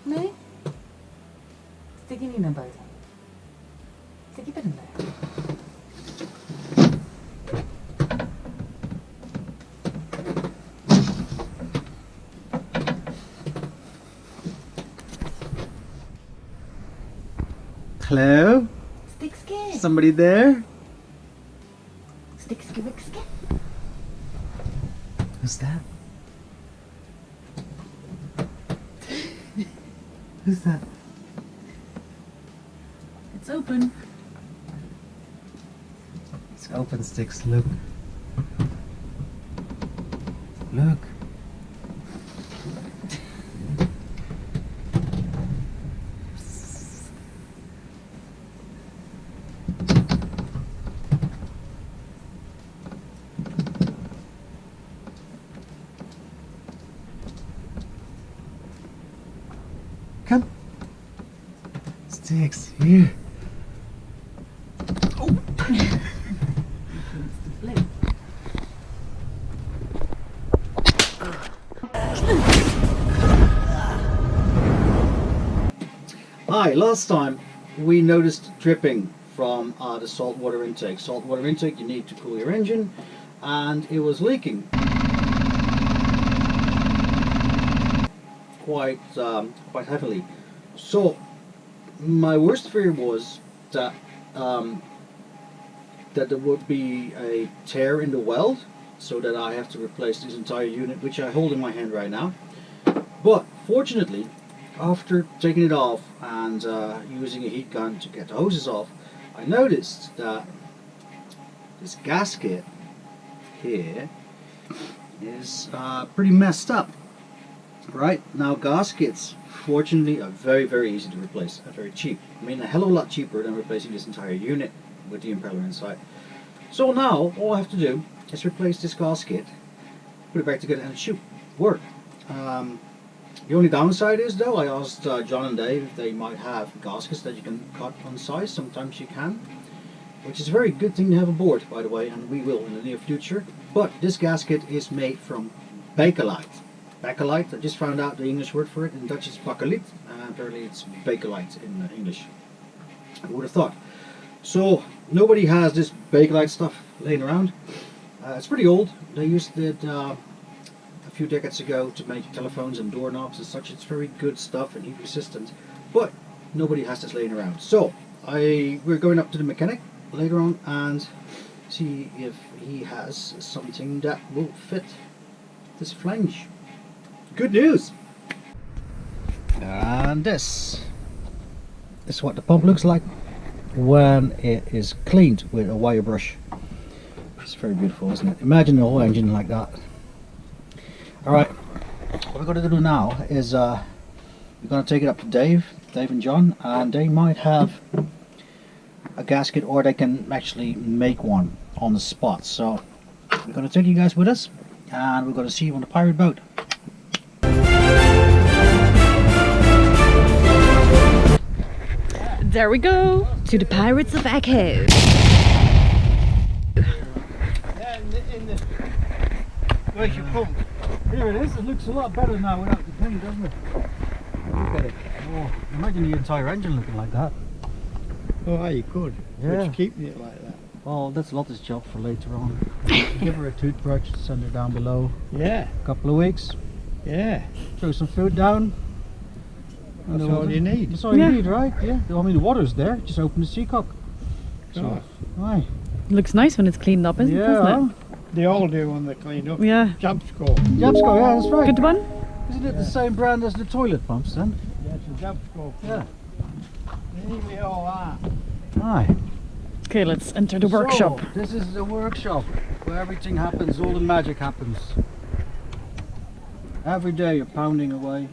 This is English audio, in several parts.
네? Stigininan ba ito? Sige pa rin ba? Hello? Stickski! Somebody there? Stickski Wixki? Who's that? Who's that? It's open. It's open, Sticks. Look. Look. Come. Sticks, here. Oh. Hi, last time we noticed dripping from the saltwater intake. Saltwater intake, you need to cool your engine, and it was leaking quite heavily. So my worst fear was that that there would be a tear in the weld, so that I have to replace this entire unit, which I hold in my hand right now. But fortunately, after taking it off and using a heat gun to get the hoses off, I noticed that this gasket here is pretty messed up. Right, now gaskets fortunately are very easy to replace and very cheap. I mean, a hell of a lot cheaper than replacing this entire unit with the impeller inside. So now all I have to do is replace this gasket, put it back together, and it should work. The only downside is, though, I asked John and Dave if they might have gaskets that you can cut on size. Sometimes you can, which is a very good thing to have aboard, by the way, and we will in the near future. But this gasket is made from bakelite. Bakelite, I just found out the English word for it. In Dutch it's bakelit, and apparently it's bakelite in English. I would have thought. So nobody has this bakelite stuff laying around. It's pretty old. They used it a few decades ago to make telephones and doorknobs and such. It's very good stuff and heat resistant, but nobody has this laying around. So we're going up to the mechanic later on and see if he has something that will fit this flange. Good news! And this is what the pump looks like when it is cleaned with a wire brush. It's very beautiful, isn't it? Imagine the whole engine like that. Alright, what we're going to do now is we're going to take it up to Dave and John, and they might have a gasket, or they can actually make one on the spot. So we're going to take you guys with us, and we're going to see you on the pirate boat. There we go, to the Pirates of Echo. Where's your pump? Here it is. It looks a lot better now without the paint, doesn't it? Look at it. Oh, imagine the entire engine looking like that. Oh, you could. Yeah. But you keep it like that. Well, that's Lotte's job for later on. Give her a toothbrush, send her down below. Yeah, A couple of weeks, yeah. throw some food down. That's and all you need. That's all Yeah. you need, right? Yeah. I mean, the water's there. Just open the seacock. So, aye. Looks nice when it's cleaned up, doesn't Yeah. it? They all do when they clean up. Yeah. Jabsco. Jabsco, yeah, that's right. Good one. Isn't it the same brand as the toilet pumps then? Yeah, it's a Jabsco. Yeah. Nearly all are. Aye. Okay, let's enter the workshop. So, this is the workshop where everything happens, all the magic happens. Every day you're pounding away,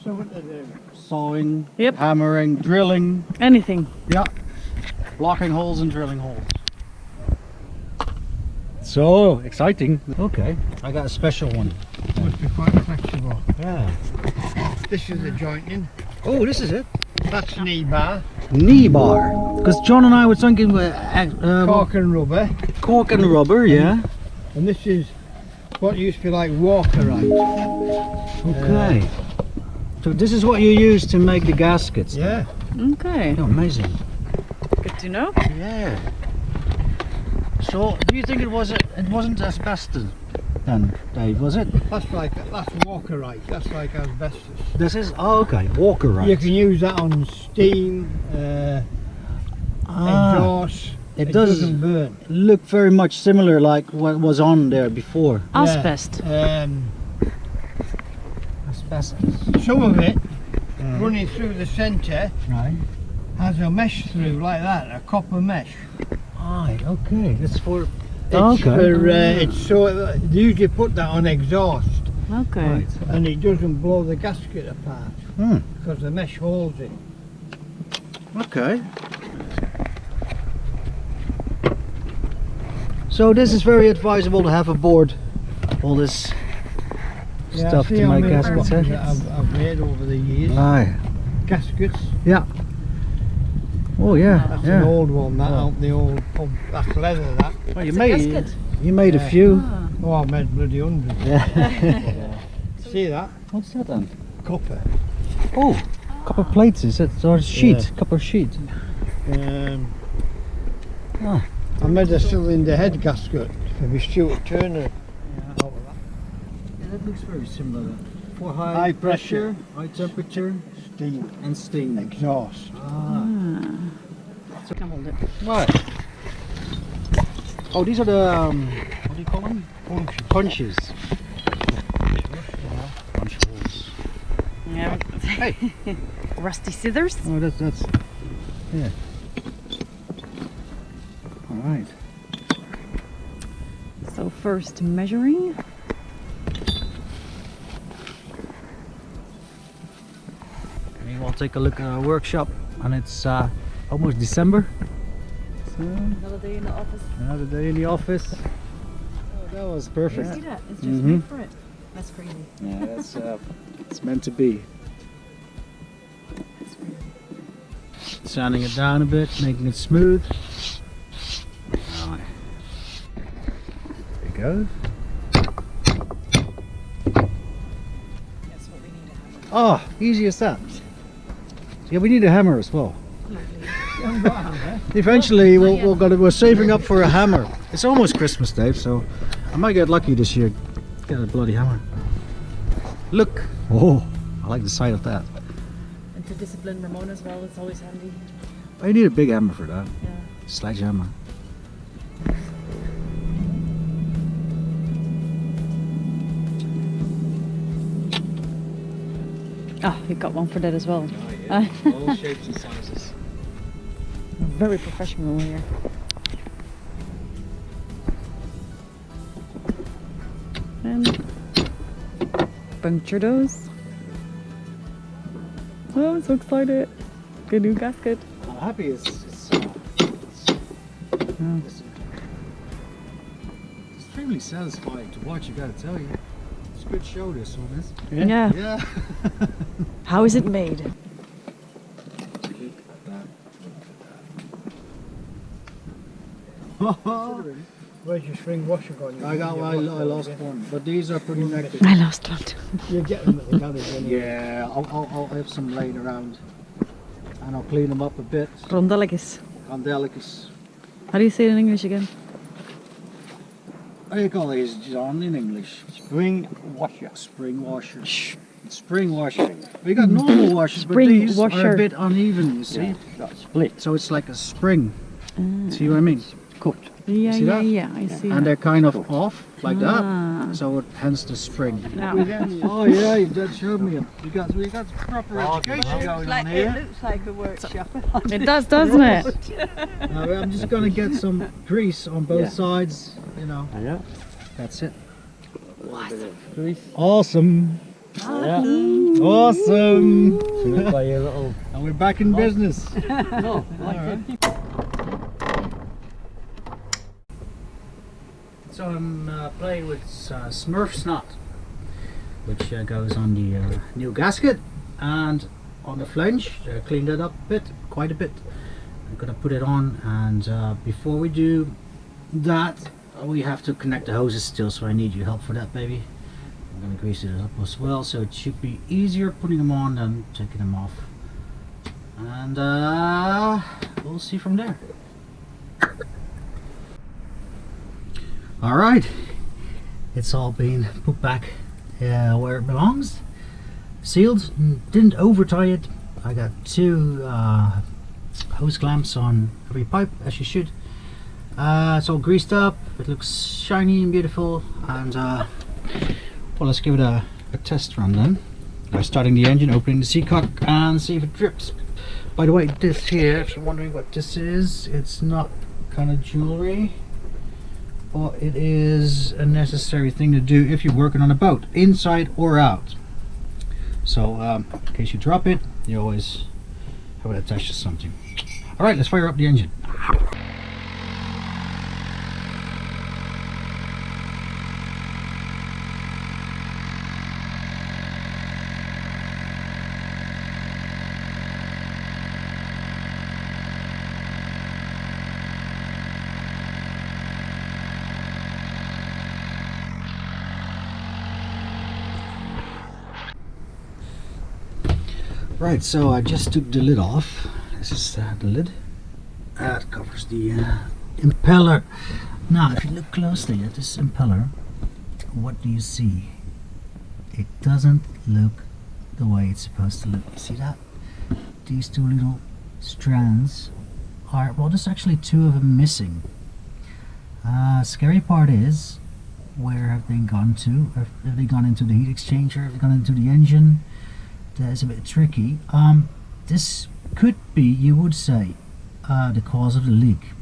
So what they do? sawing, Yep. hammering, drilling, Anything. yeah, blocking holes and drilling holes. So exciting. Okay, I got a special one. Must be quite flexible. Yeah. This is the jointing. Oh, this is it. That's knee bar. Knee bar. Because John and I were thinking Cork and rubber. cork and rubber, yeah. And this is what used to be like walker right. Okay. So this is what you use to make the gaskets. Yeah. Okay. Oh, amazing. Good to know. Yeah. So, do you think it wasn't asbestos then, Dave? Was it? That's walker right. That's like asbestos. This is okay. Walker right. You can use that on steam, exhaust. it doesn't burn. look very much similar like what was on there before. Asbest. Asbestos. Some of it running through the centre Right. has a mesh through like that, a copper mesh. Aye. Okay. That's for. It's it's so they usually put that on exhaust, Okay. Right. and it doesn't blow the gasket apart Hmm. because the mesh holds it. Okay. So this is very advisable to have aboard all this stuff see to how make many gaskets. boxes Eh? that I've made over the years. Aye. Gaskets. Yeah. Oh yeah. That's yeah. an old one. That Oh. out the old pump. That's leather. That. Well, you It's a made gasket. you made a Yeah. few. Ah. Oh, I made bloody hundreds. Yeah. See that? What's that then? Copper. Oh, copper plates is it? Or sheet? Yeah. Copper sheet. Ah. I made a cylinder head gasket for my Stuart Turner. Yeah, that looks very similar. Then. For High pressure. high temperature, Steam. and steam. Exhaust. Ah. So, can hold it. Right. Oh, these are the what do you call them? Punches. Punch holes. Yeah. Hey. Rusty scissors. Oh, that's yeah. All right. So first measuring. We will take a look at our workshop, and it's almost December. So Another day in the office. another day in the office. Oh, that was perfect. See that? It's just Mhm. made for it. That's crazy. Yeah, that's it's meant to be. That's crazy. Sanding it down a bit, making it smooth. Right. There you go. That's what we need to have. Oh, easy as that. Yeah, we need a hammer as well. Eventually, we're saving up for a hammer. It's almost Christmas, Dave, so I might get lucky this year. Get a bloody hammer. Look. Oh, I like the sight of that. And to discipline Ramon as well, it's always handy. Oh, you need a big hammer for that. Yeah. Sledgehammer. Ah, you got one for that as well. All shapes and sizes. Very professional here. And puncture those. Oh, I'm so excited. Good new gasket. I'm happy it's extremely satisfying to watch, I gotta tell you. It's a good show this one is. Yeah. Yeah. How is it made? Look at that. Where's your spring washer gone? I lost one, but these are pretty negative. I lost one too. You get them at the garage anyway. Yeah, I'll have some laying around and I'll clean them up a bit. Rondelletjes. Gandelletjes. How do you say it in English again? What do you call these, John, in English? Spring washer. Spring washers. Spring washer. We got normal washers, but Spring these are washer. a bit uneven, you see. Yeah, got split. So it's like a spring. See what I mean? Cut. Yeah, see yeah, that? yeah. I see. And they're kind of off, like Ah. that. So hence the spring. Now. Oh yeah, you did show me it. We got proper education going on It here. looks like a workshop. It does, doesn't it? Now, I'm just gonna get some grease on both Yeah. sides, you know. Yeah. That's it. Grease. Awesome. Yeah. Awesome. So look like a little. And we're back in business. No, So I'm playing with Smurf Snot, which goes on the new gasket, and on the flange. Cleaned it up a bit, quite a bit. I'm gonna put it on, and before we do that, we have to connect the hoses still, so I need your help for that, baby. I'm gonna grease it up as well, so it should be easier putting them on than taking them off. And we'll see from there. Alright, it's all been put back where it belongs. Sealed, didn't over tie it. I got 2 hose clamps on every pipe, as you should. It's all greased up, it looks shiny and beautiful, and well, let's give it a test run then. By starting the engine, opening the seacock, and see if it drips. By the way, this here, if you're wondering what this is, it's not kind of jewelry, but it is a necessary thing to do if you're working on a boat, inside or out. So in case you drop it, you always have it attached to something. Alright, let's fire up the engine. Right, so I just took the lid off. This is the lid. That covers the impeller. Now, if you look closely at this impeller, what do you see? It doesn't look the way it's supposed to look. You see that? These 2 little strands are, well, there's actually 2 of them missing. Scary part is, where have they gone to? Have they gone into the heat exchanger? Have they gone into the engine? That is a bit tricky. This could be, you would say, the cause of the leak,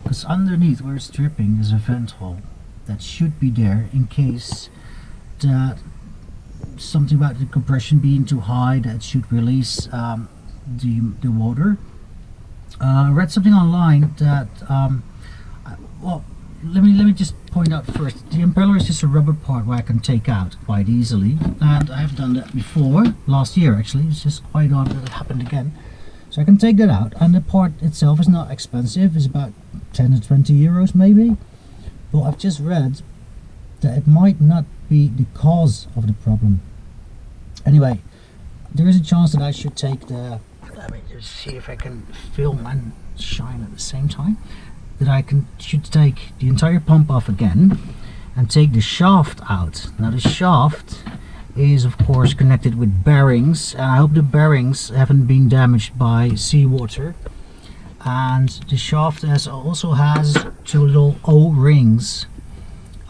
because underneath where it's dripping is a vent hole that should be there in case that something about the compression being too high that should release the water. I read something online that well, let me just point out first, the impeller is just a rubber part where I can take out quite easily, and I have done that before, last year actually. It's just quite odd that it happened again. So I can take that out, and the part itself is not expensive, it's about 10 to 20 euros maybe, but I've just read that it might not be the cause of the problem. Anyway, there is a chance that I should take the, let me just see if I can film and shine at the same time, that I should take the entire pump off again and take the shaft out. Now the shaft is of course connected with bearings, and I hope the bearings haven't been damaged by seawater. And the shaft also has 2 little O-rings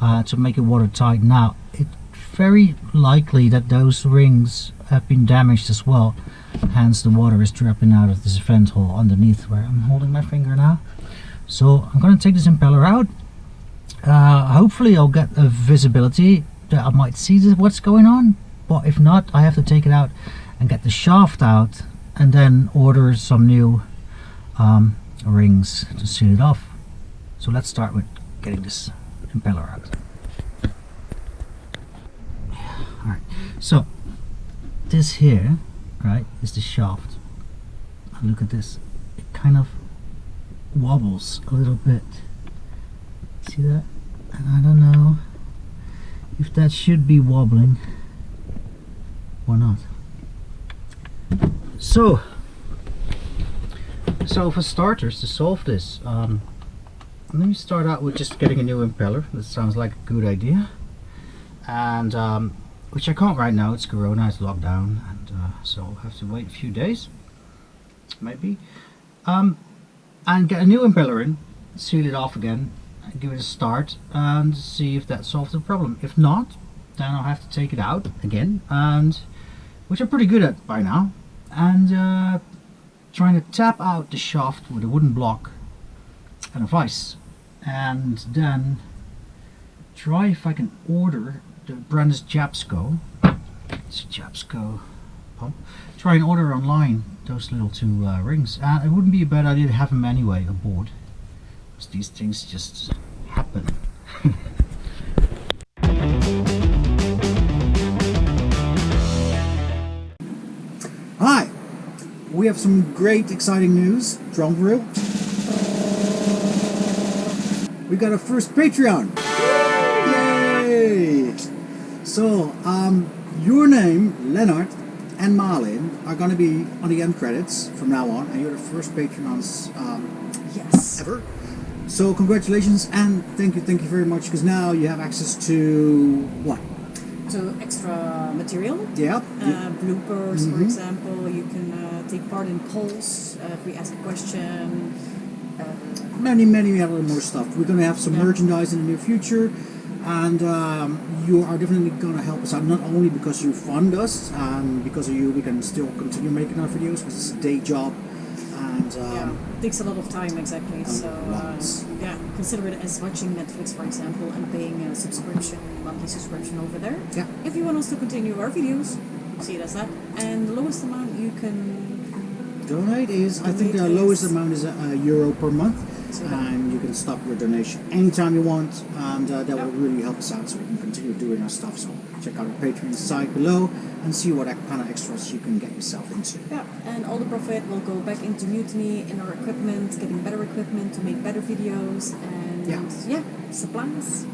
to make it watertight. Now it's very likely that those rings have been damaged as well, hence the water is dripping out of this vent hole underneath where I'm holding my finger now. So I'm going to take this impeller out. Hopefully I'll get a visibility that I might see what's going on, but if not, I have to take it out and get the shaft out, and then order some new rings to seal it off. So let's start with getting this impeller out. Alright, so this here, right, is the shaft. And look at this, it kind of wobbles a little bit. See that? And I don't know if that should be wobbling or not. So for starters, to solve this, let me start out with just getting a new impeller. That sounds like a good idea. And which I can't right now. It's Corona, it's locked down, and so I'll have to wait a few days, maybe. And get a new impeller in, seal it off again, and give it a start, and see if that solves the problem. If not, then I'll have to take it out again, and which I'm pretty good at by now, and trying to tap out the shaft with a wooden block and a vise, and then try if I can order the brand is Japsco. It's a Japsco pump. Try and order online those little two rings, and it wouldn't be a bad idea to have them anyway aboard, because these things just happen. Hi, we have some great exciting news. Drum roll. We got our first Patreon. Yay! So, your name, Lennart, and Malin are going to be on the end credits from now on, and you're the first Patreons Yes. ever. So, congratulations and thank you very much, because now you have access to what? So extra material. Yeah. Bloopers, for Mhm. example. You can take part in polls if we ask a question. Many other more stuff. We're going to have some Yeah. merchandise in the near future, and you are definitely going to help us out, not only because you fund us, and because of you we can still continue making our videos, because it's a day job, and Yeah, takes a lot of time, exactly. So lots. yeah, consider it as watching Netflix, for example, and paying a subscription, monthly subscription over there. Yeah. If you want us to continue our videos, see it as that. And the lowest amount you can donate is, I think the Donate lowest is- amount is €1 per month, So and you can stop your donation anytime you want, and that Yeah. will really help us out so we can continue doing our stuff. So check out our Patreon site below and see what kind of extras you can get yourself into. yeah, and all the profit will go back into Mutiny in our equipment, getting better equipment to make better videos, and Yeah. supplies.